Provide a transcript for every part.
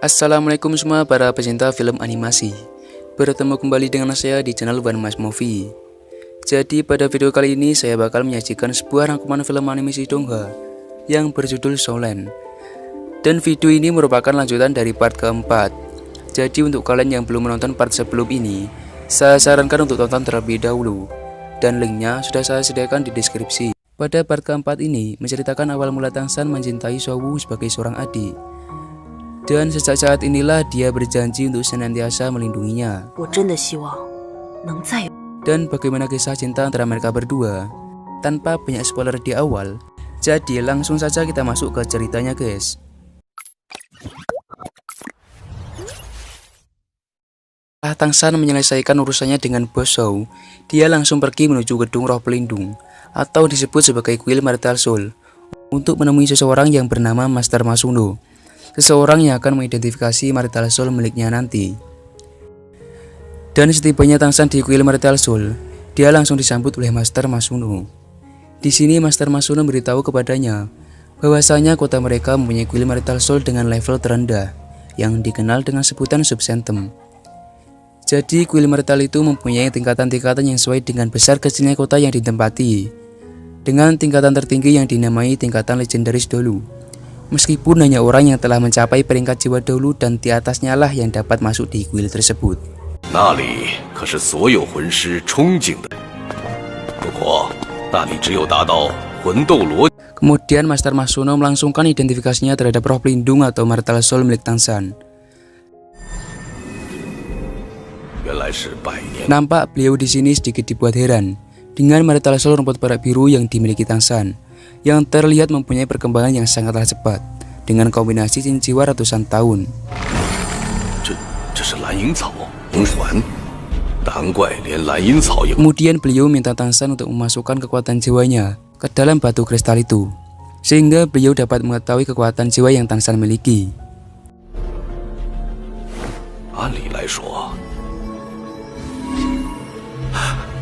Assalamualaikum semua para pecinta film animasi. Bertemu kembali dengan saya di channel One Mas Movie. Jadi pada video kali ini saya bakal menyajikan sebuah rangkuman film animasi Dongha yang berjudul Solen. Dan video ini merupakan lanjutan dari part keempat. Jadi untuk kalian yang belum menonton part sebelum ini, saya sarankan untuk tonton terlebih dahulu. Dan linknya sudah saya sediakan di deskripsi. Pada part keempat ini menceritakan awal mula Tangshan mencintai Shouwu sebagai seorang adik. Dan sejak saat inilah dia berjanji untuk senantiasa melindunginya. Dan bagaimana kisah cinta antara mereka berdua? Tanpa banyak spoiler di awal, jadi langsung saja kita masuk ke ceritanya guys. Setelah Tangshan menyelesaikan urusannya dengan bos Shou, dia langsung pergi menuju gedung roh pelindung atau disebut sebagai kuil Marital Soul untuk menemui seseorang yang bernama Master Masuno. Seseorang yang akan mengidentifikasi Marital Soul miliknya nanti. Dan setibanya Tangshan di kuil Marital Soul, dia langsung disambut oleh Master Masuno. Di sini Master Masuno beritahu kepadanya bahwasanya kota mereka mempunyai kuil Marital Soul dengan level terendah yang dikenal dengan sebutan Subsentem. Jadi kuil Marital itu mempunyai tingkatan-tingkatan yang sesuai dengan besar kecilnya kota yang ditempati, dengan tingkatan tertinggi yang dinamai tingkatan legendaris dulu. Meskipun hanya orang yang telah mencapai peringkat jiwa dahulu dan di atasnya lah yang dapat masuk di kuil tersebut. Kemudian Master Masuno melangsungkan identifikasinya terhadap roh pelindung atau Marital Soul milik Tangshan. Nampak beliau di sini sedikit dibuat heran dengan Marital Soul rumput perak biru yang dimiliki Tangshan, yang terlihat mempunyai perkembangan yang sangatlah cepat dengan kombinasi cincin jiwa ratusan tahun. Kemudian beliau minta Tangshan untuk memasukkan kekuatan jiwanya ke dalam batu kristal itu, sehingga beliau dapat mengetahui kekuatan jiwa yang Tangshan miliki.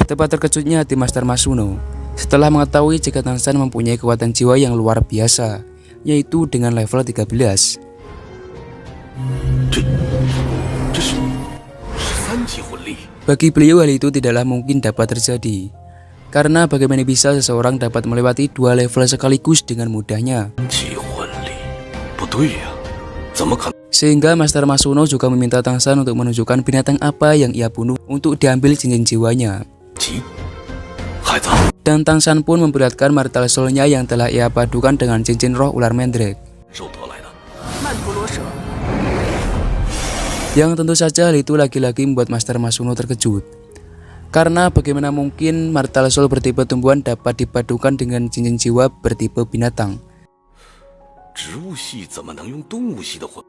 Betapa terkejutnya hati Master Masuno setelah mengetahui jika Tangshan mempunyai kekuatan jiwa yang luar biasa, yaitu dengan level 13. Bagi beliau hal itu tidaklah mungkin dapat terjadi, karena bagaimana bisa seseorang dapat melewati dua level sekaligus dengan mudahnya. Sehingga Master Masuno juga meminta Tangshan untuk menunjukkan binatang apa yang ia bunuh untuk diambil cincin jiwanya. Dan Tangshan pun memperlihatkan Marital Soul-nya yang telah ia padukan dengan cincin roh ular Mandrake. Yang tentu saja hal itu lagi-lagi membuat Master Masuno terkejut. Karena bagaimana mungkin Marital Soul bertipe tumbuhan dapat dipadukan dengan cincin jiwa bertipe binatang.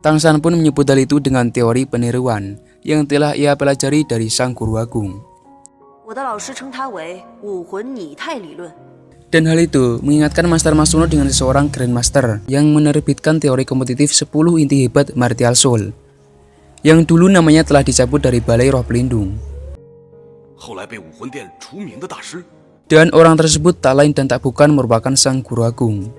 Tangshan pun menyebut hal itu dengan teori peniruan yang telah ia pelajari dari Sang Guru Agung. Dan hal itu mengingatkan Master Masuno dengan seseorang Grandmaster yang menerbitkan teori kompetitif 10 inti hebat Marital Soul, yang dulu namanya telah dicabut dari Balai Roh Pelindung. Dan orang tersebut tak lain dan tak bukan merupakan Sang Guru Agung.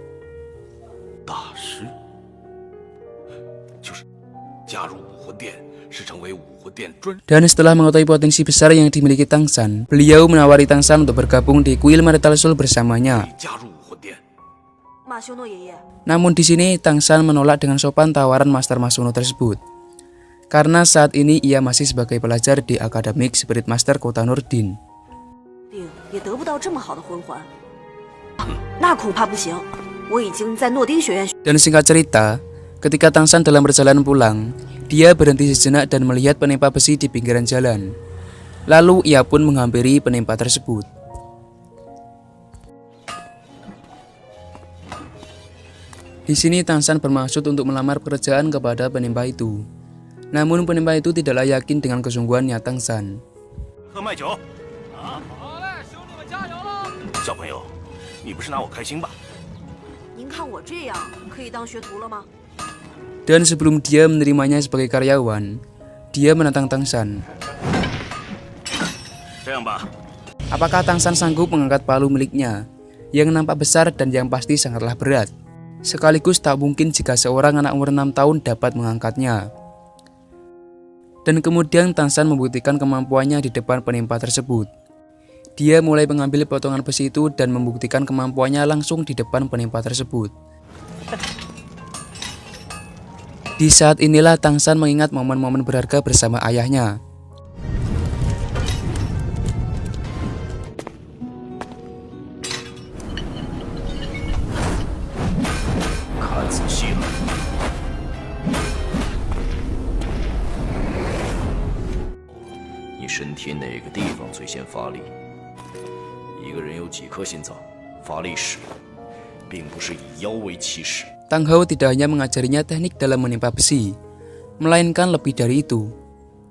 Dan setelah mengetahui potensi besar yang dimiliki Tangshan, beliau menawari Tangshan untuk bergabung di kuil Marital Soul bersamanya. Namun di sini Tangshan menolak dengan sopan tawaran Master Masuno tersebut, karena saat ini ia masih sebagai pelajar di Akademik Spirit Master Kota Nordin. Dan singkat cerita, ketika Tangshan dalam perjalanan pulang, dia berhenti sejenak dan melihat penempa besi di pinggiran jalan. Lalu ia pun menghampiri penempa tersebut. Di sini Tangshan bermaksud untuk melamar pekerjaan kepada penempa itu. Namun penempa itu tidaklah yakin dengan kesungguhannya Tangshan. Dan sebelum dia menerimanya sebagai karyawan, dia menantang Tangshan. Apakah Tangshan sanggup mengangkat palu miliknya yang nampak besar dan yang pasti sangatlah berat? Sekaligus tak mungkin jika seorang anak umur 6 tahun dapat mengangkatnya. Dan kemudian Tang San membuktikan kemampuannya di depan penimpa tersebut. Dia mulai mengambil potongan besi itu dan membuktikan kemampuannya langsung di depan penimpa tersebut. Di saat inilah Tang San mengingat momen-momen berharga bersama ayahnya. Tang Hou tidak hanya mengajarinya teknik dalam menimpa besi, melainkan lebih dari itu.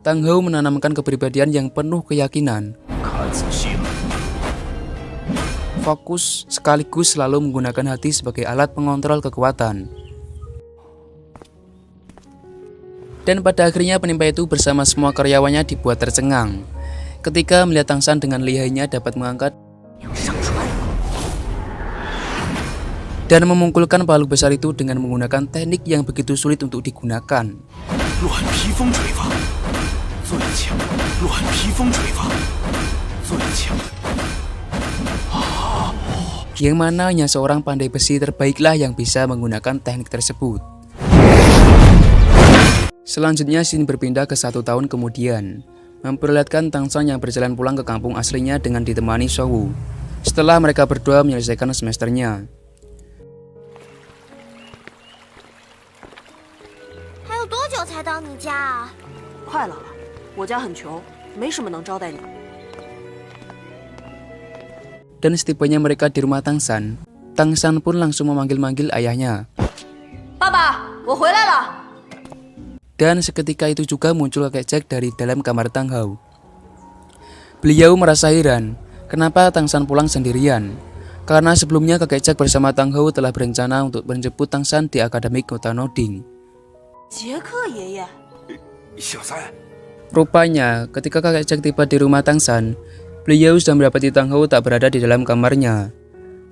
Tang Hou menanamkan kepribadian yang penuh keyakinan, fokus sekaligus selalu menggunakan hati sebagai alat pengontrol kekuatan. Dan pada akhirnya penimpa itu bersama semua karyawannya dibuat tercengang ketika melihat Tang San dengan lihainya dapat mengangkat dan memungkulkan palu besar itu dengan menggunakan teknik yang begitu sulit untuk digunakan. Yang mana hanya seorang pandai besi terbaiklah yang bisa menggunakan teknik tersebut. Selanjutnya scene berpindah ke 1 tahun kemudian, memperlihatkan Tang San yang berjalan pulang ke kampung aslinya dengan ditemani Shou setelah mereka berdua menyelesaikan semesternya. 还有多久才到你家啊？快了，我家很穷，没什么能招待你。 Dan setibanya mereka di rumah Tang San pun langsung memanggil-manggil ayahnya. 爸爸，我回来了。 Dan seketika itu juga muncul kakek Jack dari dalam kamar Tang Hou. Beliau merasa heran, kenapa Tang San pulang sendirian? Karena sebelumnya kakek Jack bersama Tang Hou telah berencana untuk menjemput Tang San di akademi kota Noding. 杰克爷爷， Rupanya, ketika kakek Jack tiba di rumah Tang San, beliau sudah mendapati Tang Hou tak berada di dalam kamarnya,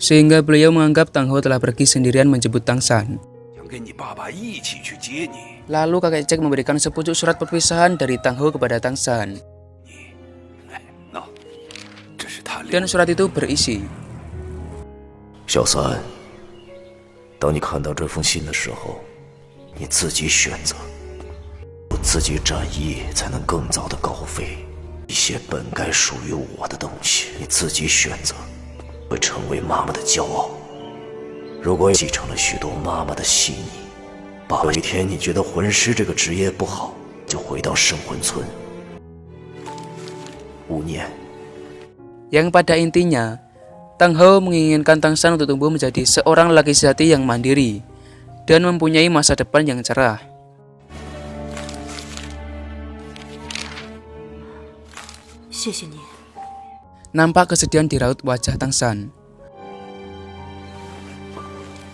sehingga beliau menganggap Tang Hou telah pergi sendirian menjemput Tang San. Lalu kakek Jack memberikan sepucuk surat perpisahan dari Tang Hou kepada Tang San. Dan surat itu berisi, 小三，当你看到这封信的时候，你自己选择，自己展翼才能更早的高飞。一些本该属于我的东西，你自己选择，会成为妈妈的骄傲。如果继承了许多妈妈的细腻，有一天你觉得魂师这个职业不好，就回到圣魂村。5年。 yang pada intinya, Tang Hou menginginkan Tang San untuk tumbuh menjadi seorang laki sejati yang mandiri dan mempunyai masa depan yang cerah. Nampak kesedihan di raut wajah Tang San.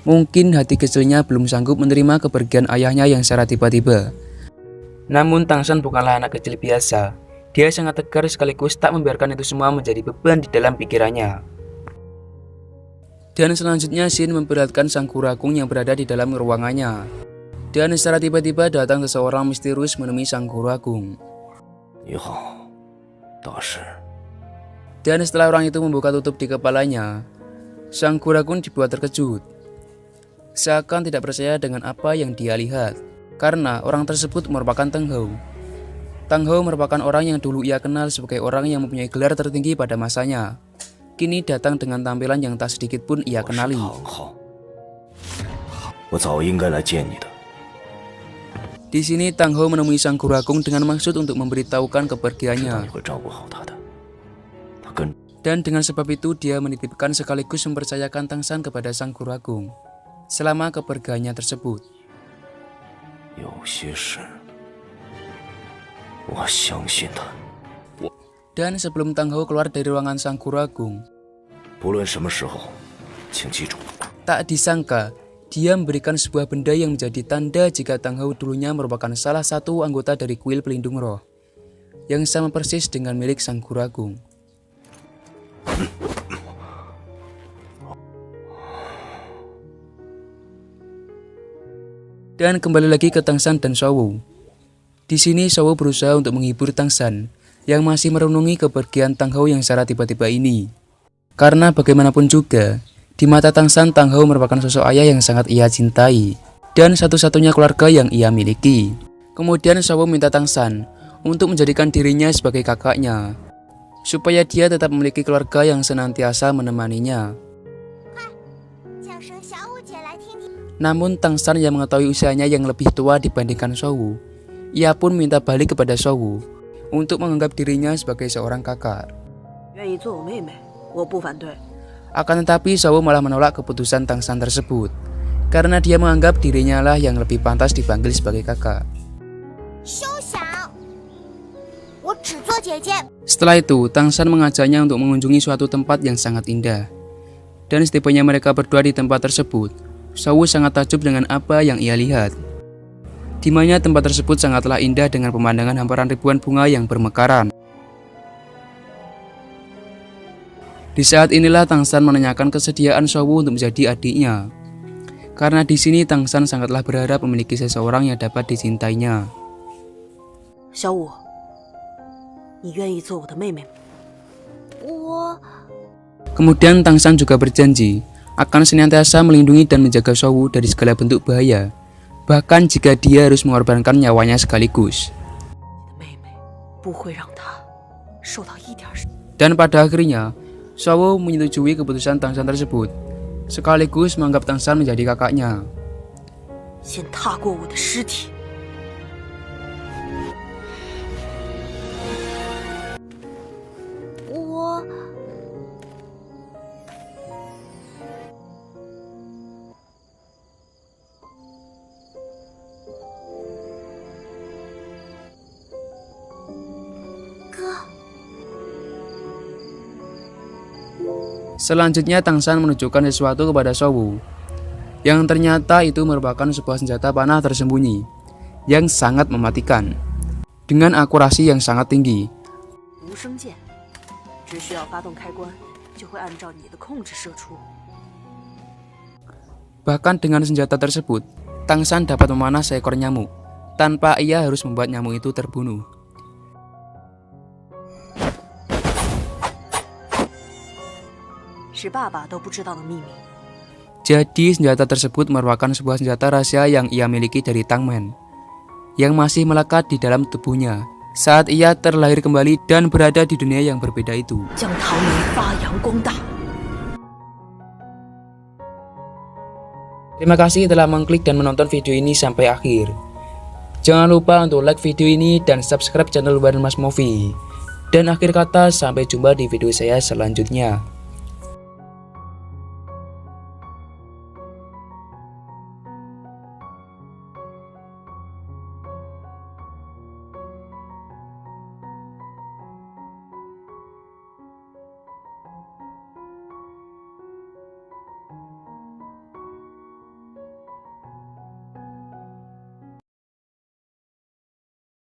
Mungkin hati kecilnya belum sanggup menerima kepergian ayahnya yang secara tiba-tiba. Namun Tang San bukanlah anak kecil biasa. Dia sangat tegar sekaligus tak membiarkan itu semua menjadi beban di dalam pikirannya. Dan selanjutnya Shin memperlihatkan sang guru agung yang berada di dalam ruangannya. Dan secara tiba-tiba datang seseorang misterius menemui sang guru agung. Dan setelah orang itu membuka tutup di kepalanya, sang guru agung dibuat terkejut. Seakan tidak percaya dengan apa yang dia lihat, karena orang tersebut merupakan Tang Hou. Tang Hou merupakan orang yang dulu ia kenal sebagai orang yang mempunyai gelar tertinggi pada masanya. Kini datang dengan tampilan yang tak sedikit pun ia kenali. Di sini Tang Hou menemui sang guru agung dengan maksud untuk memberitahukan kepergiannya. Dan dengan sebab itu dia menitipkan sekaligus mempercayakan Tang San kepada sang guru agung selama kepergiannya tersebut. Dan sebelum Tang Hou keluar dari ruangan sang guru agung, tak disangka dia memberikan sebuah benda yang menjadi tanda jika Tang Hou dulunya merupakan salah satu anggota dari kuil pelindung roh, yang sama persis dengan milik sang guru agung. Dan kembali lagi ke Tang San dan Shou. Di sini Shou berusaha untuk menghibur Tang Shan yang masih merenungi kepergian Tang Hou yang secara tiba-tiba ini. Karena bagaimanapun juga, di mata Tang Shan, Tang Hou merupakan sosok ayah yang sangat ia cintai dan satu-satunya keluarga yang ia miliki. Kemudian Shou minta Tang Shan untuk menjadikan dirinya sebagai kakaknya, supaya dia tetap memiliki keluarga yang senantiasa menemaninya. Namun Tang Shan yang mengetahui usianya yang lebih tua dibandingkan Shou, ia pun minta balik kepada Shou untuk menganggap dirinya sebagai seorang kakak. Akan tetapi Shou malah menolak keputusan Tang Shan tersebut, karena dia menganggap dirinya lah yang lebih pantas dipanggil sebagai kakak. Setelah itu, Tang Shan mengajaknya untuk mengunjungi suatu tempat yang sangat indah. Dan setibanya mereka berdua di tempat tersebut, Shou sangat takjub dengan apa yang ia lihat. Di mana tempat tersebut sangatlah indah dengan pemandangan hamparan ribuan bunga yang bermekaran. Di saat inilah Tang Shan menanyakan kesediaan Shou untuk menjadi adiknya. Karena di sini Tang Shan sangatlah berharap memiliki seseorang yang dapat dicintainya. Xiaowu, 你愿意做我的妹妹吗？ Kemudian Tang Shan juga berjanji akan senantiasa melindungi dan menjaga Shou dari segala bentuk bahaya, bahkan jika dia harus mengorbankan nyawanya sekaligus. Dan pada akhirnya, Shou menyetujui keputusan Tang Shan tersebut, sekaligus menganggap Tang Shan menjadi kakaknya. Selanjutnya Tang Shan menunjukkan sesuatu kepada Shou, yang ternyata itu merupakan sebuah senjata panah tersembunyi yang sangat mematikan dengan akurasi yang sangat tinggi. Bahkan dengan senjata tersebut, Tang Shan dapat memanah seekor nyamuk tanpa ia harus membuat nyamuk itu terbunuh. Jadi senjata tersebut merupakan sebuah senjata rahasia yang ia miliki dari Tang Men, yang masih melekat di dalam tubuhnya saat ia terlahir kembali dan berada di dunia yang berbeda itu. Terima kasih telah mengklik dan menonton video ini sampai akhir. Jangan lupa untuk like video ini dan subscribe channel Warren Mas Movie. Dan akhir kata, sampai jumpa di video saya selanjutnya.